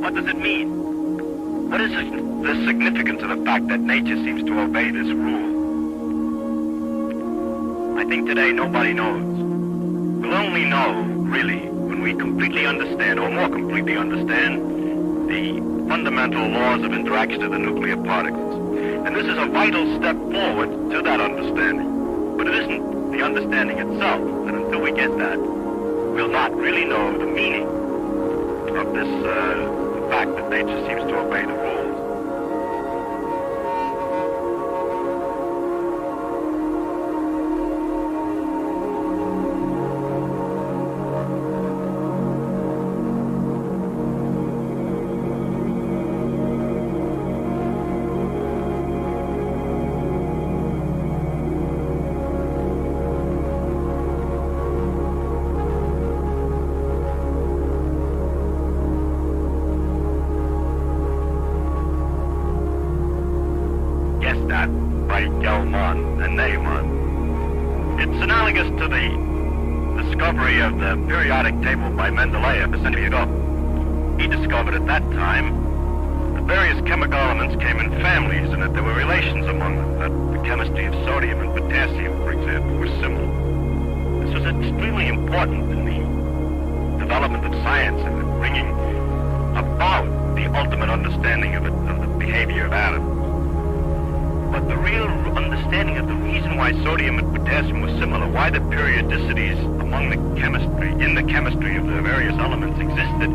What does it mean? What is the significance of the fact that nature seems to obey this rule? I think today nobody knows. We'll only know, really, when we completely understand, or more completely understand, the fundamental laws of interaction of the nuclear particles. And this is a vital step forward to that understanding. But it isn't the understanding itself, and until we get that, we'll not really know the meaning of this fact that nature seems to obey the rules. By Gell-Mann and Neyman. It's analogous to the discovery of the periodic table by Mendeleev a century ago. He discovered at that time that various chemical elements came in families and that there were relations among them, that the chemistry of sodium and potassium, for example, were similar. This was extremely important in the development of science and in bringing about the ultimate understanding of the behavior of atoms. But the real understanding of the reason why sodium and potassium were similar, why the periodicities among the chemistry, in the chemistry of the various elements existed,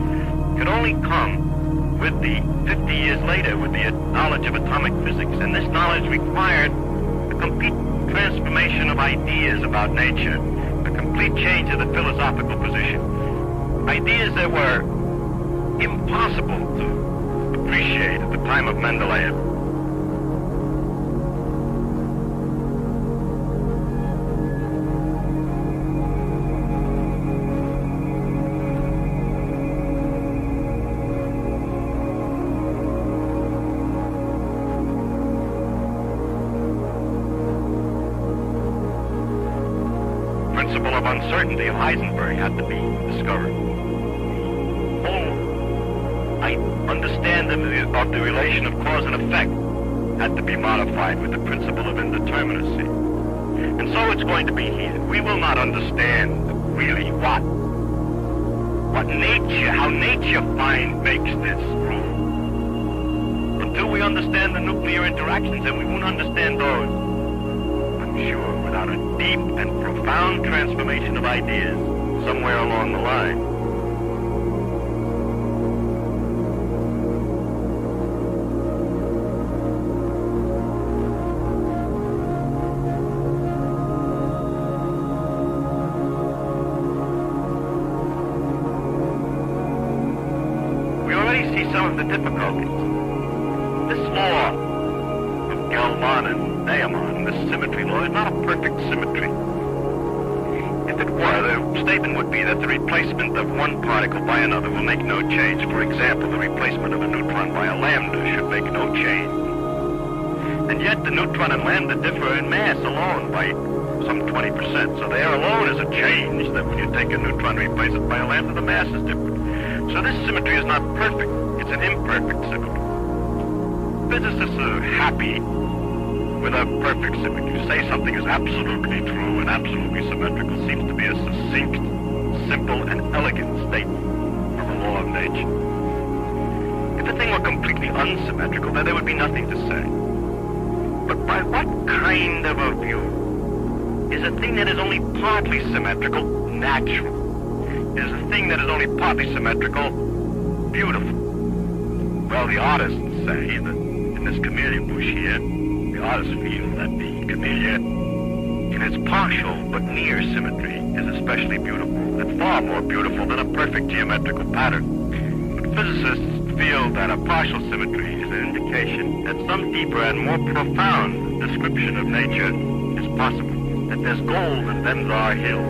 could only come with the 50 years later with the knowledge of atomic physics. And this knowledge required a complete transformation of ideas about nature, a complete change of the philosophical position. Ideas that were impossible to appreciate at the time of Mendeleev. Principle of uncertainty of Heisenberg had to be discovered. I understand of the relation of cause and effect had to be modified with the principle of indeterminacy. And so it's going to be here. We will not understand really how nature makes this rule. Until we understand the nuclear interactions, and we won't understand those, I'm sure, without a deep and profound transformation of ideas somewhere along the line. We already see some of the difficulties. This law of Gell-Mann and Neyman, this symmetry law, is not a perfect symmetry. If it were, the statement would be that the replacement of one particle by another will make no change. For example, the replacement of a neutron by a lambda should make no change. And yet the neutron and lambda differ in mass alone by some 20%. So there alone is a change, that when you take a neutron and replace it by a lambda, the mass is different. So this symmetry is not perfect. It's an imperfect symmetry. Physicists are happy with a perfect symmetry. To say something is absolutely true and absolutely symmetrical seems to be a succinct, simple, and elegant statement of the law of nature. If the thing were completely unsymmetrical, then there would be nothing to say. But by what kind of a view is a thing that is only partly symmetrical natural? Is a thing that is only partly symmetrical beautiful? Well, the artists say that in this camellia bush here, the artists feel that the camellia, in its partial but near symmetry, is especially beautiful, and far more beautiful than a perfect geometrical pattern. But physicists feel that a partial symmetry is an indication that some deeper and more profound description of nature is possible, that there's gold in Venzar Hill.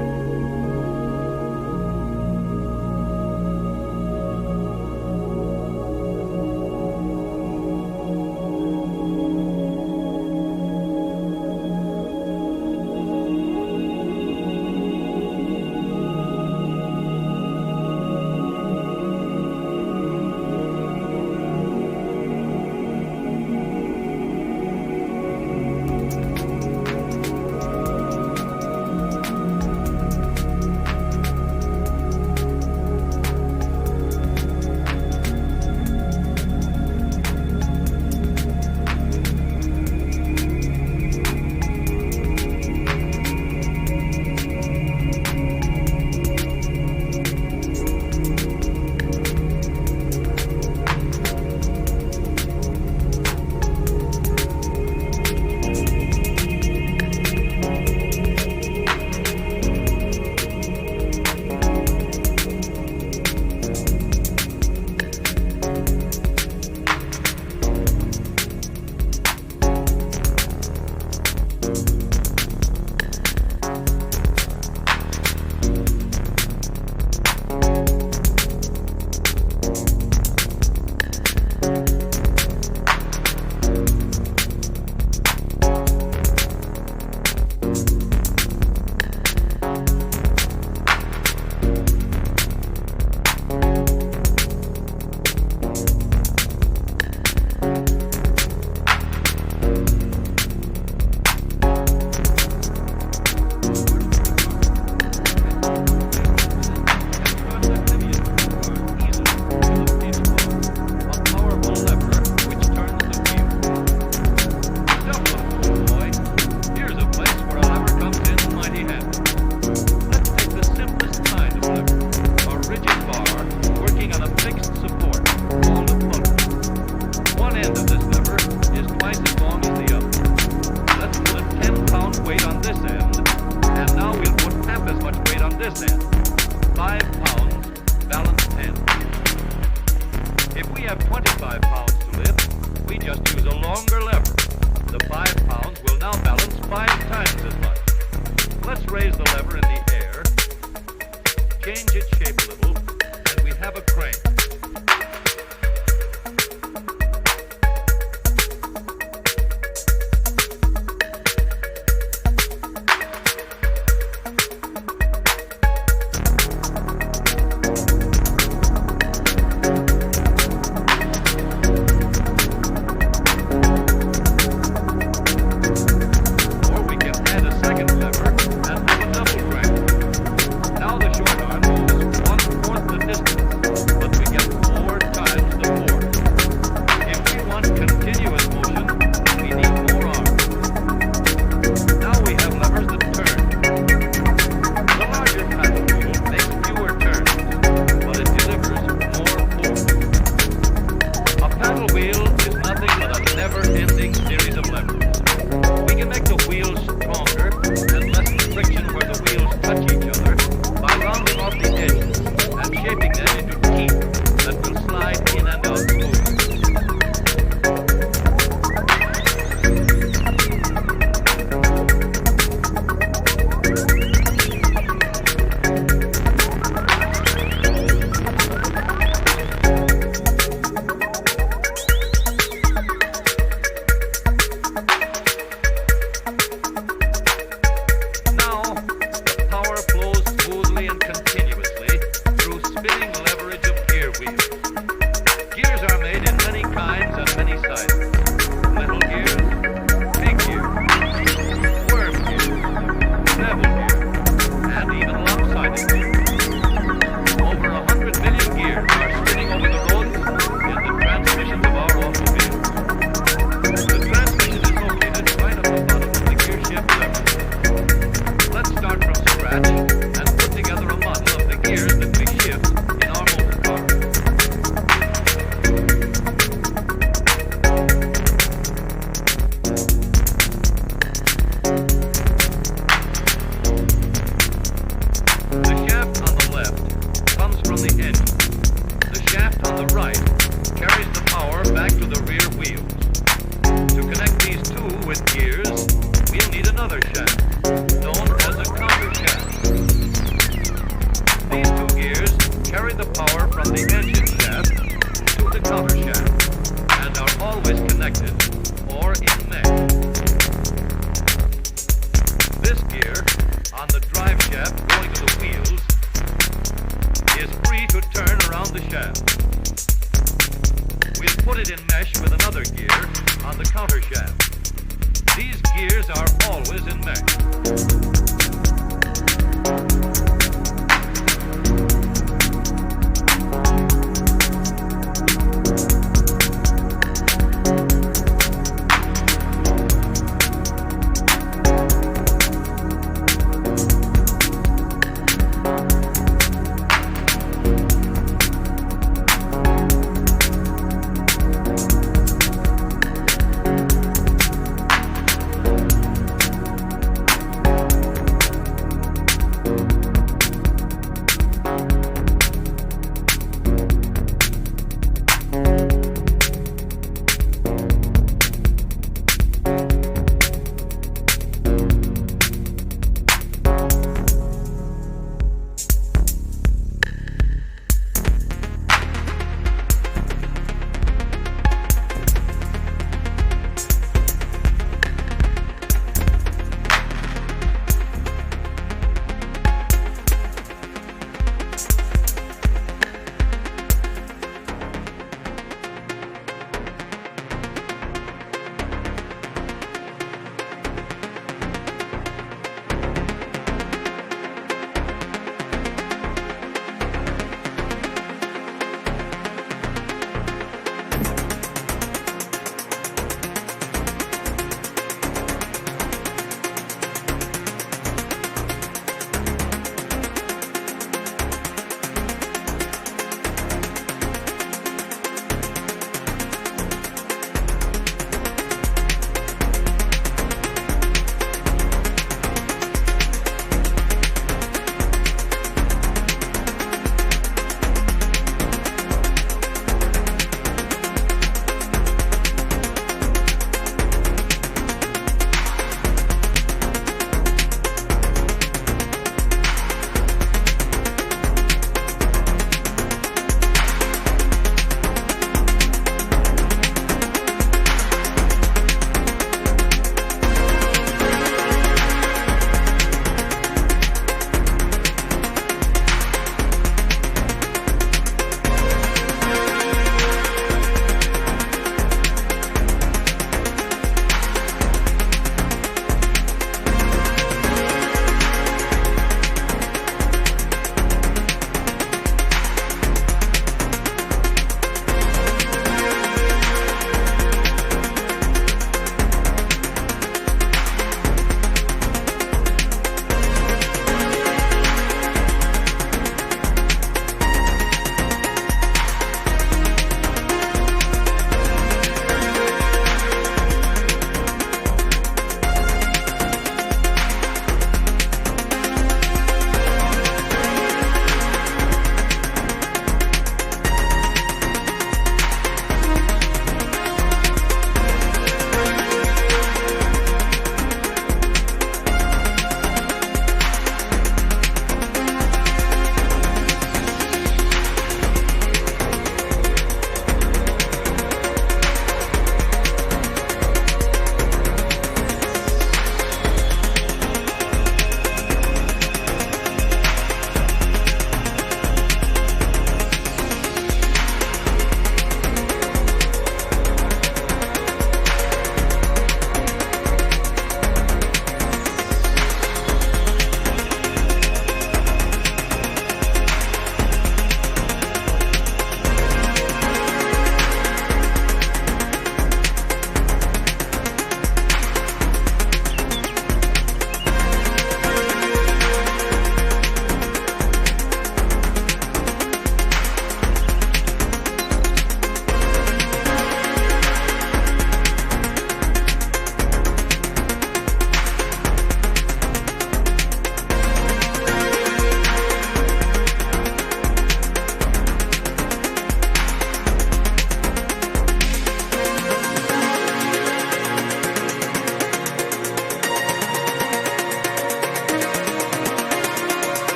as much weight on this end. 5 pounds balance 10. If we have 25 pounds to lift, we just use a longer lever. The 5 pounds will now balance 5 times as much. Let's raise the lever in the air, change its shape a little, and we have a crane.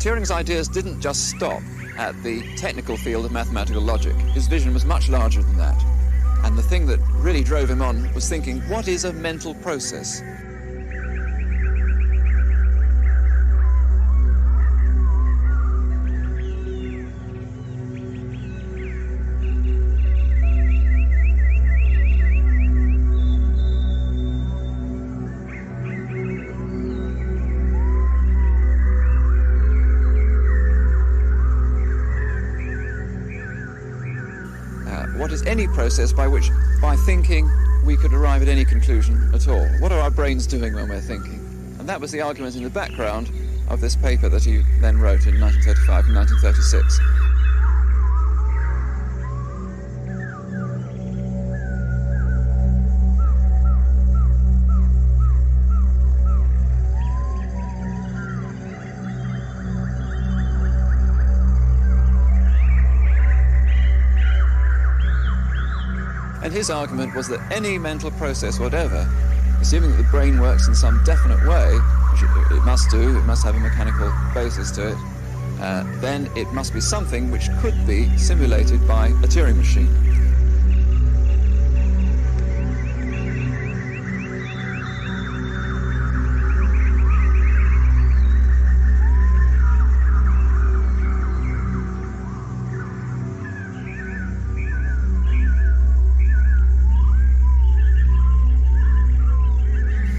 Turing's ideas didn't just stop at the technical field of mathematical logic. His vision was much larger than that. And the thing that really drove him on was thinking, what is a mental process? What is any process by which, by thinking, we could arrive at any conclusion at all? What are our brains doing when we're thinking? And that was the argument in the background of this paper that he then wrote in 1935 and 1936. And his argument was that any mental process, whatever, assuming that the brain works in some definite way, which it must do, it must have a mechanical basis to it, then it must be something which could be simulated by a Turing machine.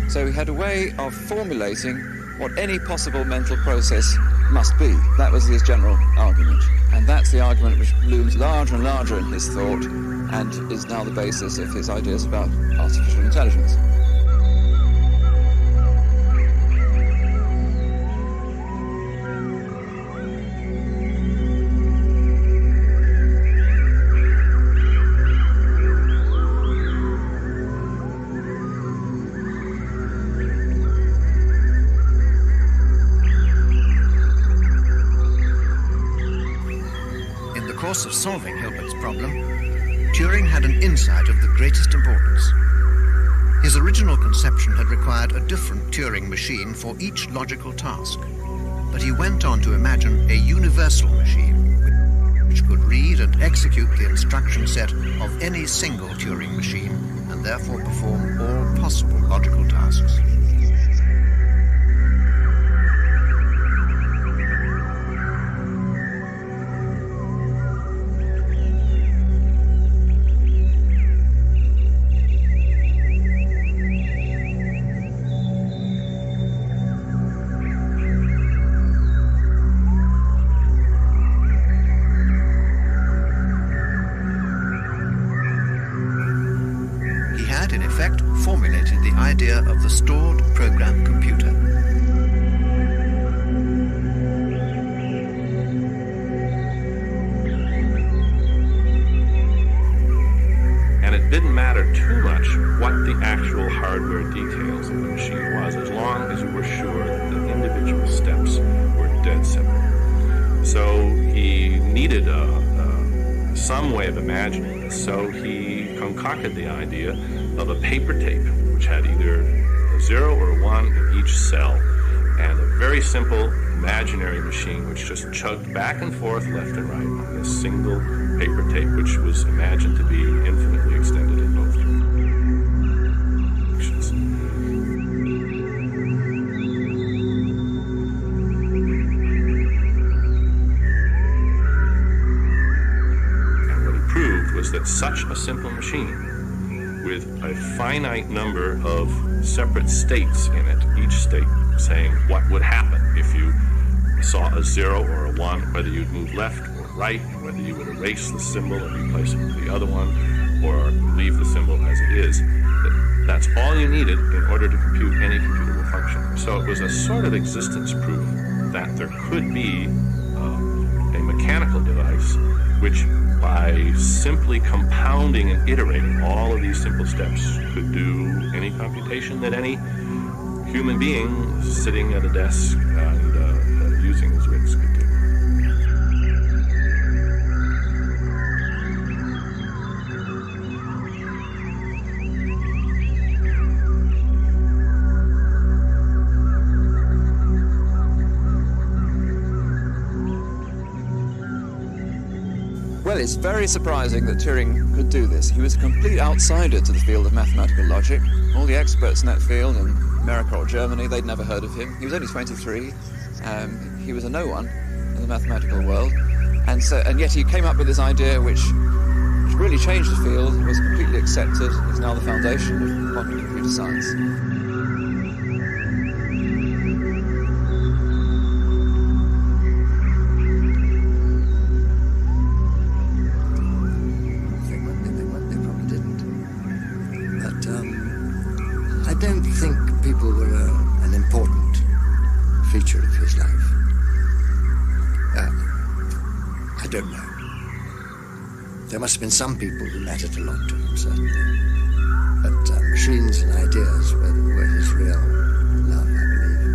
So he had a way of formulating what any possible mental process must be. That was his general argument. And that's the argument which looms larger and larger in his thought and is now the basis of his ideas about artificial intelligence. In the course of solving Hilbert's problem, Turing had an insight of the greatest importance. His original conception had required a different Turing machine for each logical task, but he went on to imagine a universal machine which could read and execute the instruction set of any single Turing machine and therefore perform all possible logical tasks. In effect, formulated the idea of the stored program computer. And it didn't matter too much what the actual hardware details of the machine was, as long as you were sure that the individual steps were dead simple. So he needed some way of imagining this, so he concocted the idea of a paper tape, which had either a 0 or a 1 in each cell, and a very simple imaginary machine which just chugged back and forth left and right on this single paper tape, which was imagined to be infinitely extended in both directions. And what he proved was that such a simple machine with a finite number of separate states in it, each state saying what would happen if you saw a 0 or a 1, whether you'd move left or right, whether you would erase the symbol and replace it with the other one, or leave the symbol as it is. That's all you needed in order to compute any computable function. So it was a sort of existence proof that there could be a mechanical device which, by simply compounding and iterating all of these simple steps, could do any computation that any human being sitting at a desk and using his wits could do. Well, it's very surprising that Turing could do this. He was a complete outsider to the field of mathematical logic. All the experts in that field in America or Germany, they'd never heard of him. He was only 23. He was a no one in the mathematical world. And yet he came up with this idea which really changed the field, was completely accepted, is now the foundation of modern computer science. I don't think people were an important feature of his life. I don't know. There must have been some people who mattered a lot to him, certainly. But machines and ideas were his real love, I believe.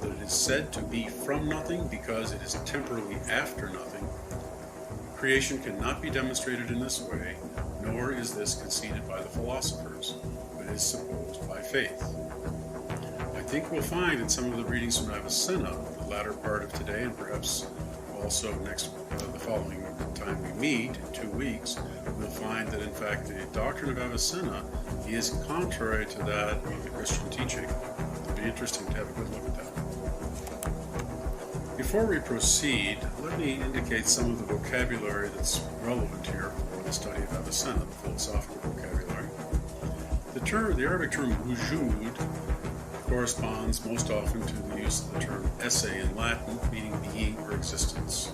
that it is said to be from nothing because it is temporally after nothing. Creation cannot be demonstrated in this way, nor is this conceded by the philosophers, but is supposed by faith. I think we'll find in some of the readings from Avicenna, the latter part of today, and perhaps also the following time we meet, in 2 weeks, we'll find that in fact the doctrine of Avicenna is contrary to that of the Christian teaching. It'll be interesting to have a good look at that. Before we proceed, let me indicate some of the vocabulary that's relevant here for the study of Avicenna, the philosophical vocabulary. The Arabic term wujud corresponds most often to the use of the term esse in Latin, meaning being or existence.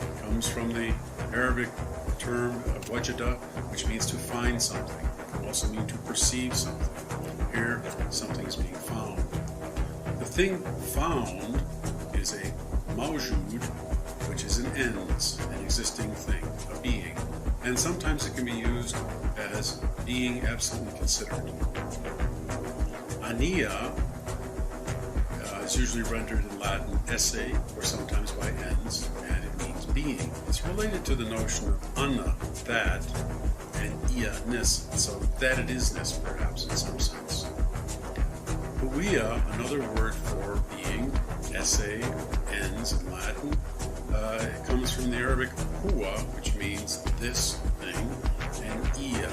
It comes from the Arabic term wajada, which means to find something. It can also mean to perceive something. Here, something is being found. The thing found is a mawjud, which is an ens, an existing thing, a being. And sometimes it can be used as being absolutely considered. Ania is usually rendered in Latin esse, or sometimes by ens, and it means being. It's related to the notion of anna, that, and ia-ness, so that it isness, perhaps, in some sense. Huia, another word for being, esse, ens in Latin, it comes from the Arabic hua, which means this thing, and ia,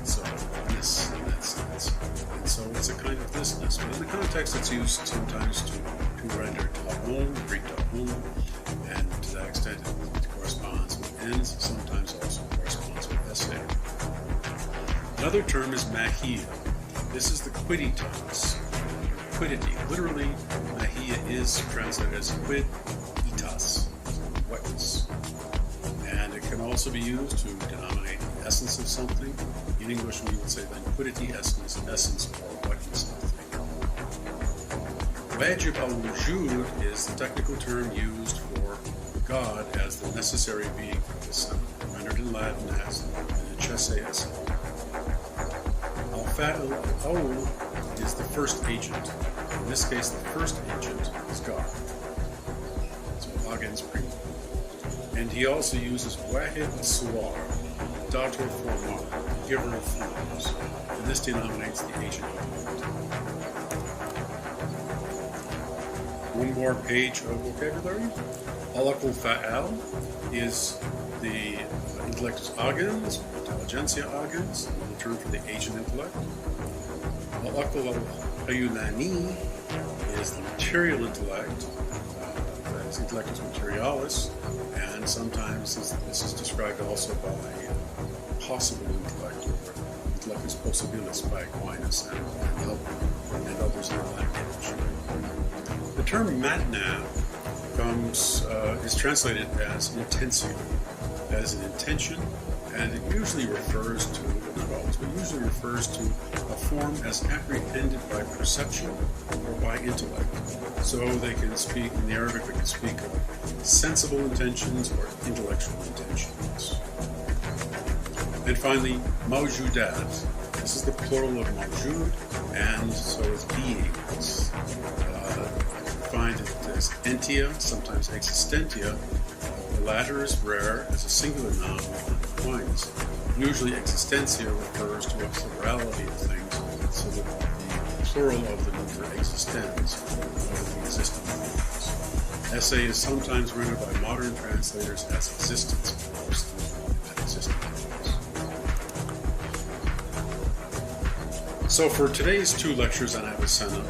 so this in that sense. And so it's a kind of thisness. But in the context, it's used sometimes to render tahum, Greek tahum, and to that extent it corresponds with ens, sometimes also corresponds with esse. Another term is mahia. This is the quidditas, quiddity. Literally, mahia is translated as quidditas, wetness. And it can also be used to denominate the essence of something. In English, we would say then quiddity essence or wetness of the thing. Wajib al-wujud is the technical term used for God as the necessary being for the sun, rendered in Latin as necesse esse. Al-fa'il al-awwal is the first agent. In this case, the first agent is God. So agens prima. And he also uses wahid al-suwar, dator formal, giver of forms, and this denominates the agent of the word. One more page of vocabulary. Alaqul fa'al is the intellectus agens, intelligentsia agens, another term for the agent intellect. Alaqul al-ayunani is the material intellect, that is intellectus materialis, and sometimes this is described also by possible intellect, or intellectus possibilis by Aquinas and others in that language. The term matna is translated as intensio, as an intention, and it usually refers to, not always, but usually refers to a form as apprehended by perception or by intellect. So they can speak, in the Arabic, they can speak of sensible intentions or intellectual intentions. And finally, mawjudat. This is the plural of mawjud, and so is beings. Find it as entia, sometimes existentia. The latter is rare as a singular noun in Aquinas. Usually existentia refers to a plurality of things, so that the plural of the number existens, the existing things. Esse is sometimes rendered by modern translators as existence, that existing things. So for today's 2 lectures on Avicenna,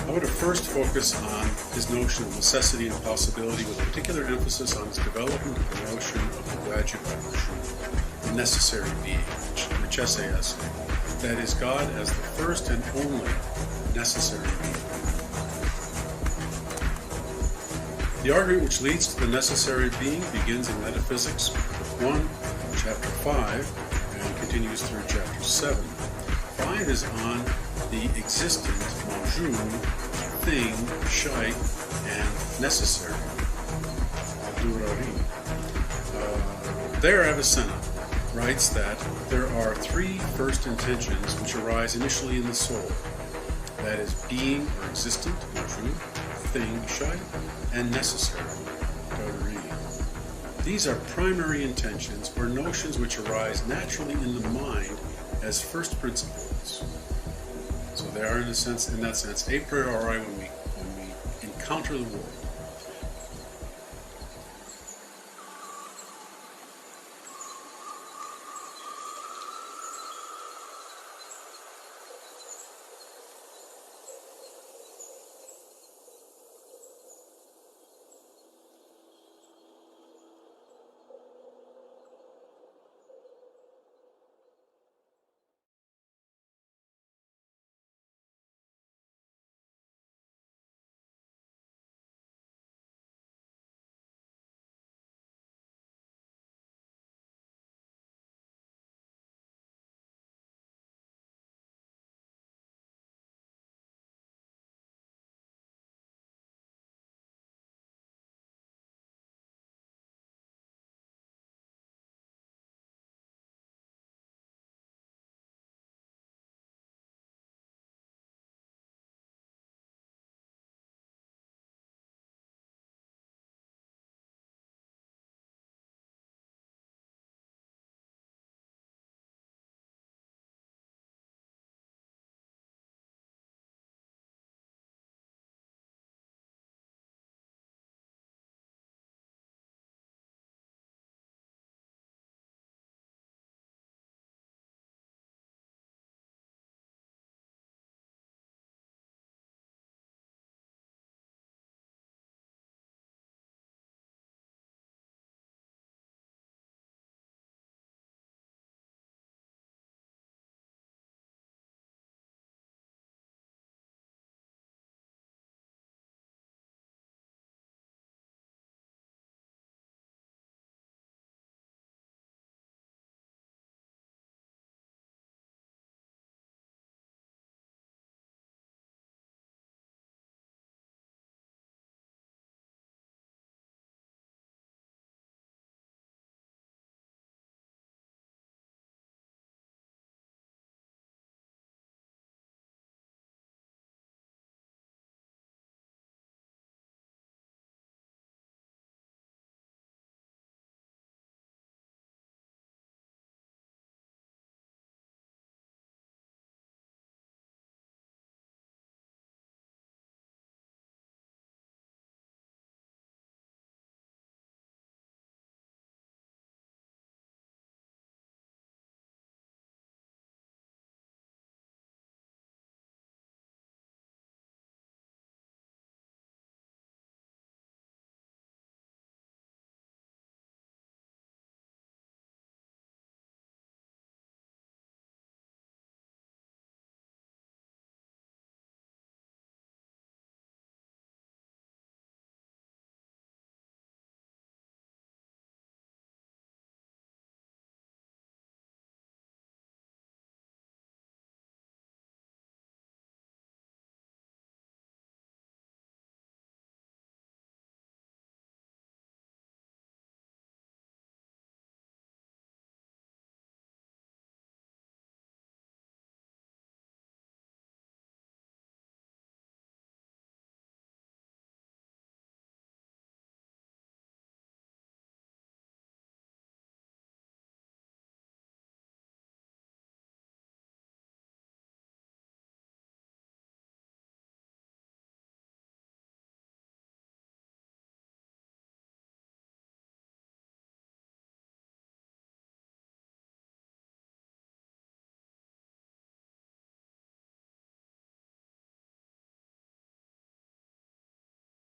I want to first focus on his notion of necessity and possibility, with particular emphasis on his development of the notion of the wajib al-wujud, the necessary being, necesse esse, that is, God as the first and only necessary being. The argument which leads to the necessary being begins in Metaphysics, Book 1, Chapter 5, and continues through Chapter 7. 5 is on the existent, mawjud, thing, shay, and necessary. There, Avicenna writes that there are 3 first intentions which arise initially in the soul. That is, being or existent, mawjud, thing shy and necessary. Deuteronomy. These are primary intentions or notions which arise naturally in the mind as first principles. So they are in that sense, a priori when we encounter the world.